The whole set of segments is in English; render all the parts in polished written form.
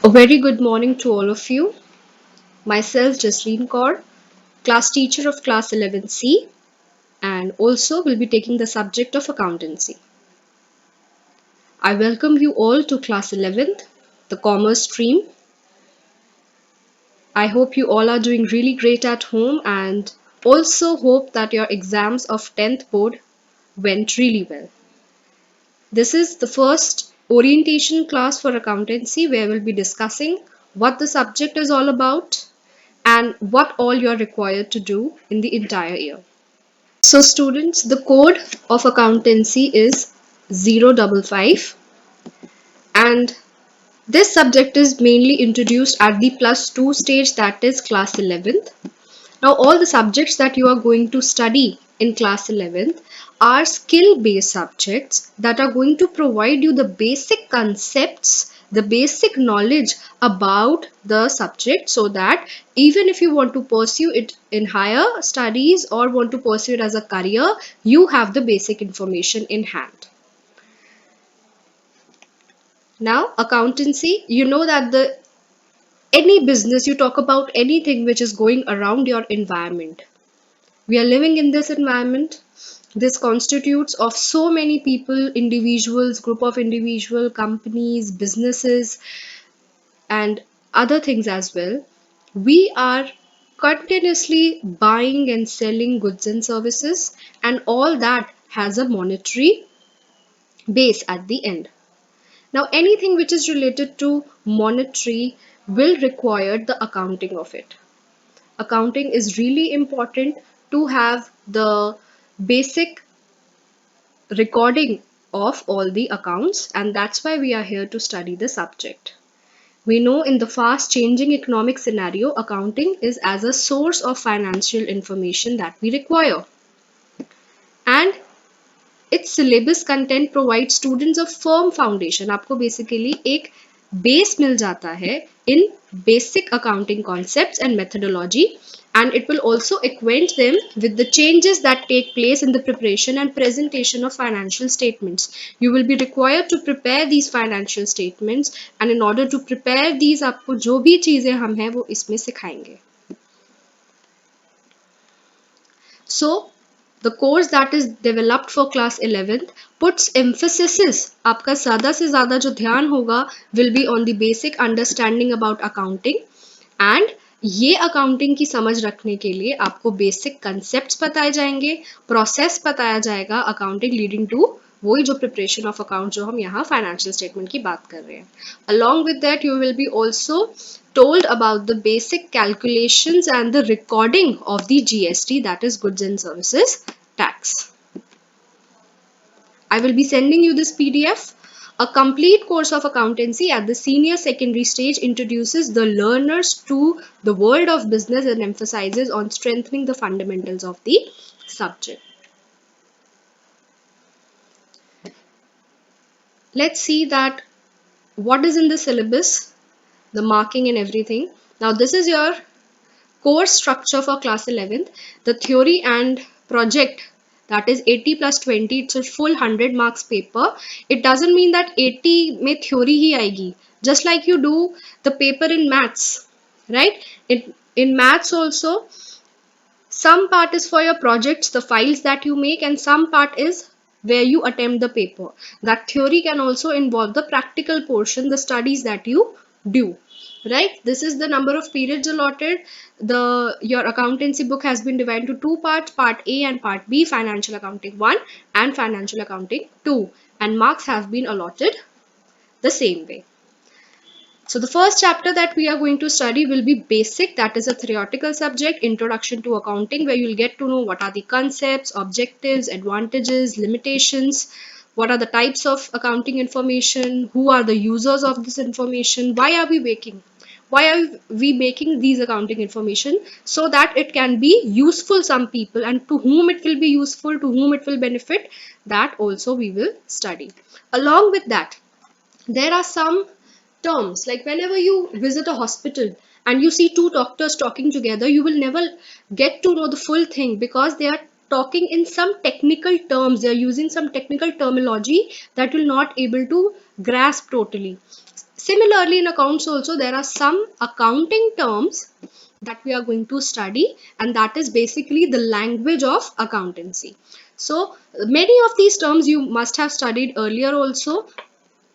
A very good morning to all of you. Myself, Jasleen Kaur, class teacher of class 11C, and also will be taking the subject of accountancy. I welcome you all to class 11th, the commerce stream. I hope you all are doing really great at home and also hope that your exams of 10th board went really well. This is the first orientation class for accountancy where we'll be discussing what the subject is all about and what all you're required to do in the entire year. So students, the code of accountancy is 055 and this subject is mainly introduced at the plus 2 stage, that is class 11th. Now all the subjects that you are going to study in class 11th are skill based subjects that are going to provide you the basic concepts, the basic knowledge about the subject, so that even if you want to pursue it in higher studies or want to pursue it as a career, you have the basic information in hand. Now accountancy, you know that the any business, you talk about anything which is going around your environment. We are living in this environment. This constitutes of so many people, individuals, group of individual, companies, businesses, and other things as well. We are continuously buying and selling goods and services, and all that has a monetary base at the end. Now, anything which is related to monetary will require the accounting of it. Accounting is really important to have the basic recording of all the accounts, and that's why we are here to study the subject. We know in the fast changing economic scenario, accounting is as a source of financial information that we require, and its syllabus content provides students a firm foundation. आपको basically एक base मिल जाता है in basic accounting concepts and methodology, and it will also acquaint them with the changes that take place in the preparation and presentation of financial statements. You will be required to prepare these financial statements, and in order to prepare these आपको जो भी चीजें हम हैं वो इसमें सिखाएंगे. So the course that is developed for class 11th puts emphasis, आपका ज़्यादा से ज़्यादा जो ध्यान होगा will be on the basic understanding about accounting, and ये अकाउंटिंग की समझ रखने के लिए आपको बेसिक कंसेप्ट्स बताए जाएंगे, प्रोसेस बताया जाएगा अकाउंटिंग लीडिंग टू वही जो प्रिपरेशन ऑफ अकाउंट जो हम यहाँ फाइनेंशियल स्टेटमेंट की बात कर रहे हैं. Along with that, you will be also told about the basic calculations and the recording of the GST, that is goods and services tax. I will be sending you this PDF. A complete course of accountancy at the senior secondary stage introduces the learners to the world of business and emphasizes on strengthening the fundamentals of the subject. Let's see that what is in the syllabus, the marking and everything. Now this is your course structure for class 11th. The theory and project, that is 80 plus 20, it's a full 100 marks paper. It doesn't mean that 80 में theory ही आएगी, just like you do the paper in maths, right? In maths also, some part is for your projects, the files that you make, and some part is where you attempt the paper. That theory can also involve the practical portion, the studies that you do, right? This is the number of periods allotted. Your accountancy book has been divided into two parts, part A and part B, financial accounting 1 and financial accounting 2, and marks have been allotted the same way. So the first chapter that we are going to study will be basic, that is a theoretical subject, introduction to accounting, where you'll get to know what are the concepts, objectives, advantages, limitations, what are the types of accounting information, who are the users of this information, why are we making these accounting information, so that it can be useful some people, and to whom it will be useful, to whom it will benefit, that also we will study. Along with that, there are some terms, like whenever you visit a hospital and you see two doctors talking together, you will never get to know the full thing because they are talking in some technical terms, they are using some technical terminology that you'll not able to grasp totally. Similarly, in accounts also, there are some accounting terms that we are going to study, and that is basically the language of accountancy. So many of these terms you must have studied earlier also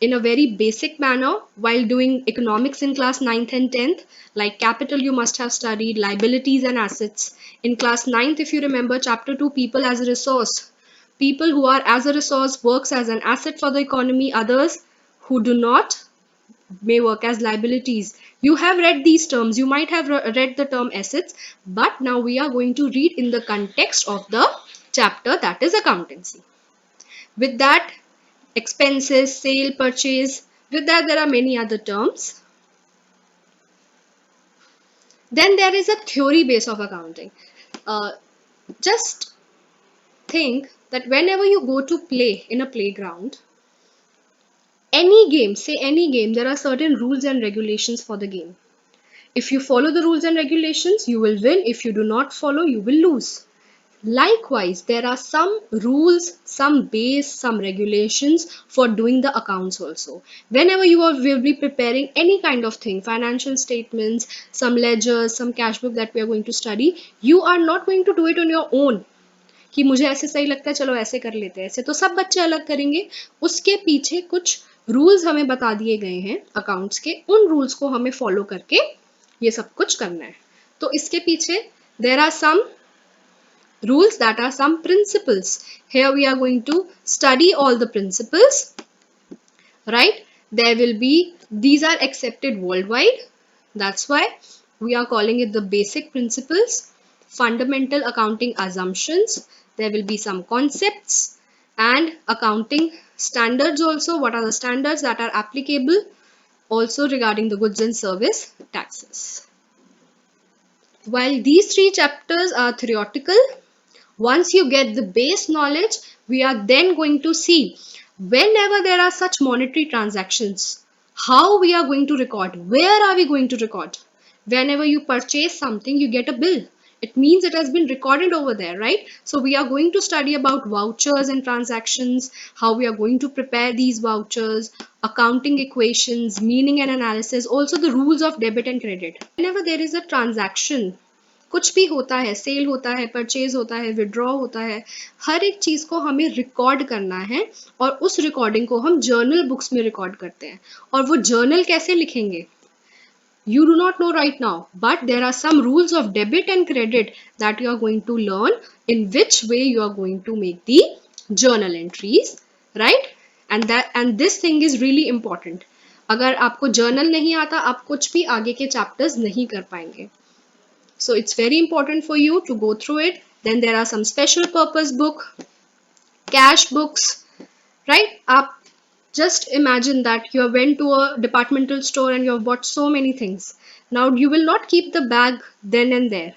in a very basic manner while doing economics in class 9th and 10th. Like capital, you must have studied liabilities and assets. In class 9th, if you remember, chapter 2, people as a resource. People who are as a resource works as an asset for the economy. Others who do not may work as liabilities. You have read these terms. You might have read the term assets, but now we are going to read in the context of the chapter, that is accountancy. With that, expenses, sale, purchase. With that, there are many other terms. Then there is a theory base of accounting. Uh, just think that whenever you go to play in a playground, any game, say any game, there are certain rules and regulations for the game. If you follow the rules and regulations, you will win. If you do not follow, you will lose. Likewise, there are some rules, some base, some regulations for doing the accounts also. Whenever will be preparing any kind of thing, financial statements, some ledgers, some cash book that we are going to study, you are not going to do it on your own. कि मुझे ऐसे सही लगता है, चलो ऐसे कर लेते हैं, ऐसे तो सब बच्चे अलग करेंगे. उसके पीछे कुछ रूल्स हमें बता दिए गए हैं अकाउंट्स के. उन रूल्स को हमें फॉलो करके ये सब कुछ करना है. तो इसके पीछे there are some rules, that are some principles. Here we are going to study all the principles, right? There will be, these are accepted worldwide. That's why we are calling it the basic principles, fundamental accounting assumptions. There will be some concepts and accounting standards also. What are the standards that are applicable? Also regarding the goods and service taxes. While these three chapters are theoretical, once you get the base knowledge, we are then going to see whenever there are such monetary transactions, how we are going to record, where are we going to record. Whenever you purchase something, you get a bill. It means it has been recorded over there, right? So we are going to study about vouchers and transactions, how we are going to prepare these vouchers, accounting equations, meaning and analysis, also the rules of debit and credit. Whenever there is a transaction, कुछ भी होता है, cell होता है, purchase होता है, withdraw होता है, हर एक चीज को हमें रिकॉर्ड करना है और उस रिकॉर्डिंग को हम जर्नल बुक्स में रिकॉर्ड करते हैं. और वो जर्नल कैसे लिखेंगे, you do not know right now, but there are some rules of debit and credit that you are going to learn, in which way you are going to make the journal entries, right? And this thing is really important. अगर आपको journal नहीं आता, आप कुछ भी आगे के chapters नहीं कर पाएंगे. So it's very important for you to go through it. Then there are some special purpose book, cash books, right? Up, just imagine that you have went to a departmental store and you have bought so many things. Now you will not keep the bag then and there.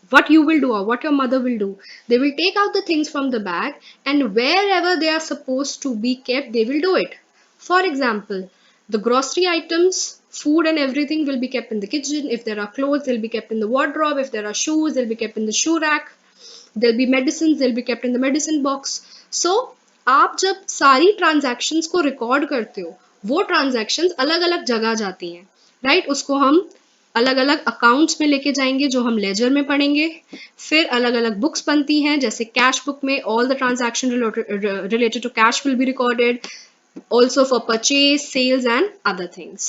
What you will do, or what your mother will do, they will take out the things from the bag, and wherever they are supposed to be kept, they will do it. For example, the grocery items, food and everything will be kept in the kitchen. If there are clothes, they'll be kept in the wardrobe. If there are shoes, they'll be kept in the shoe rack. There'll be medicines, they'll be kept in the medicine box. So आप जब सारी transactions को record करते हो, वो transactions अलग अलग जगह जाती हैं, राइट? उसको हम अलग अलग अकाउंट्स में लेके जाएंगे, जो हम लेजर में पढ़ेंगे. फिर अलग अलग बुक्स बनती हैं, जैसे कैश बुक में all the transaction related to cash will be recorded, also for purchase, sales and other things.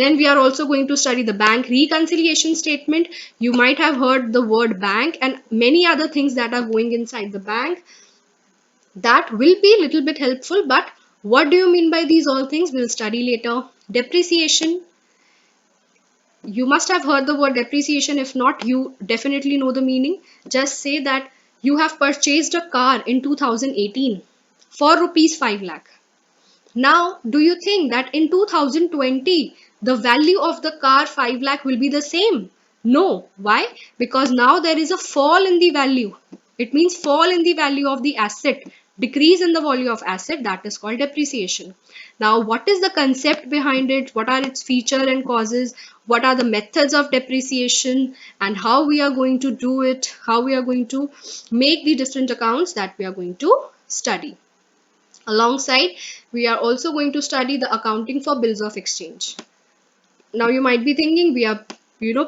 Then we are also going to study the bank reconciliation statement. You might have heard the word bank and many other things that are going inside the bank. That will be a little bit helpful, but what do you mean by these all things? We'll study later. Depreciation. You must have heard the word depreciation. If not, you definitely know the meaning. Just say that you have purchased a car in 2018 for rupees 5 lakh. Now, do you think that in 2020, the value of the car 5 lakh will be the same? No. Why? Because now there is a fall in the value. It means fall in the value of the asset, decrease in the value of asset. That is called depreciation. Now, what is the concept behind it? What are its features and causes? What are the methods of depreciation and how we are going to do it? How we are going to make the different accounts that we are going to study. Alongside, we are also going to study the accounting for bills of exchange. Now you might be thinking, we are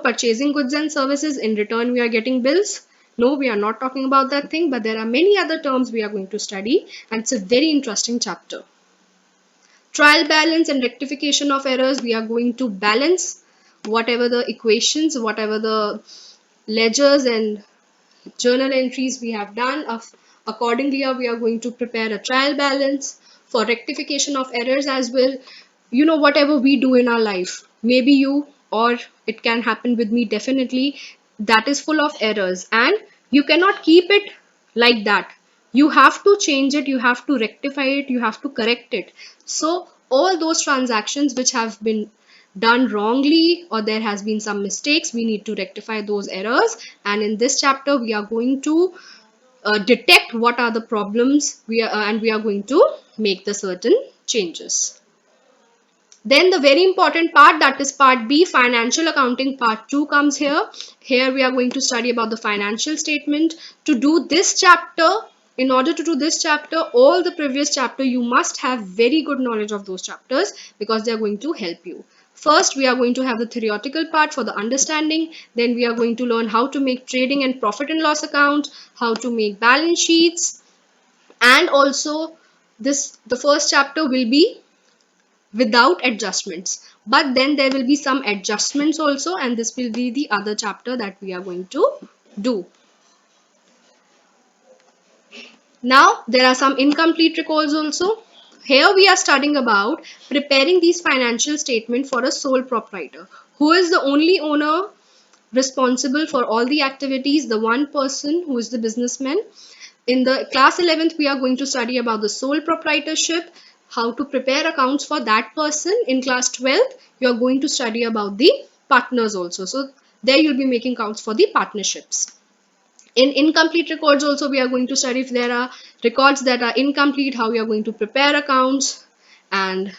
purchasing goods and services, in return we are getting bills. No, we are not talking about that thing, but there are many other terms we are going to study, and it's a very interesting chapter. Trial balance and rectification of errors. We are going to balance whatever the equations, whatever the ledgers and journal entries we have done. Accordingly, we are going to prepare a trial balance for rectification of errors as well. Whatever we do in our life, maybe you, or it can happen with me definitely, that is full of errors, and you cannot keep it like that. You have to change it, you have to rectify it, you have to correct it. So all those transactions which have been done wrongly, or there has been some mistakes, we need to rectify those errors. And in this chapter we are going to detect what are the problems, and we are going to make the certain changes. Then the very important part, that is part B, financial accounting part 2 comes here. Here we are going to study about the financial statement. To do this chapter, in order to do this chapter, all the previous chapter, you must have very good knowledge of those chapters, because they are going to help you. First, we are going to have the theoretical part for the understanding. Then we are going to learn how to make trading and profit and loss account, how to make balance sheets, and also the first chapter will be without adjustments, but then there will be some adjustments also, and this will be the other chapter that we are going to do. Now there are some incomplete records also. Here we are studying about preparing these financial statement for a sole proprietor, who is the only owner responsible for all the activities, the one person who is the businessman. In the class 11th, we are going to study about the sole proprietorship, how to prepare accounts for that person. In class 12th, you are going to study about the partners also. So there you'll be making accounts for the partnerships. In incomplete records also, we are going to study if there are records that are incomplete, how we are going to prepare accounts, and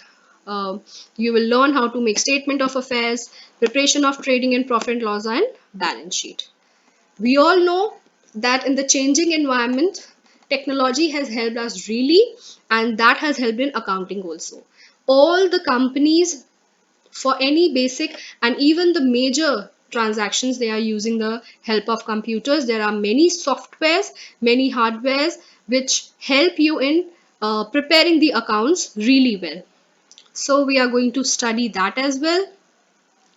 you will learn how to make statement of affairs, preparation of trading and profit and loss, and balance sheet. We all know that in the changing environment, technology has helped us really, and that has helped in accounting also. All the companies, for any basic and even the major transactions, they are using the help of computers. There are many softwares, many hardwares which help you in preparing the accounts really well. So we are going to study that as well.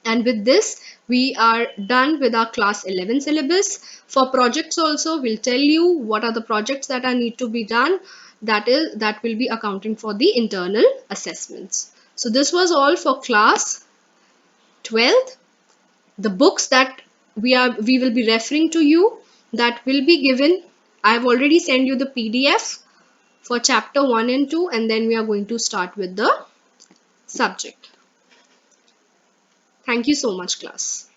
And with this, we are done with our class 11 syllabus. For projects also, we'll tell you what are the projects that are need to be done. That will be accounting for the internal assessments. So this was all for class 12th. The books that we will be referring to you, that will be given. I've already sent you the PDF for chapter 1 and 2, and then we are going to start with the subject. Thank you so much, class.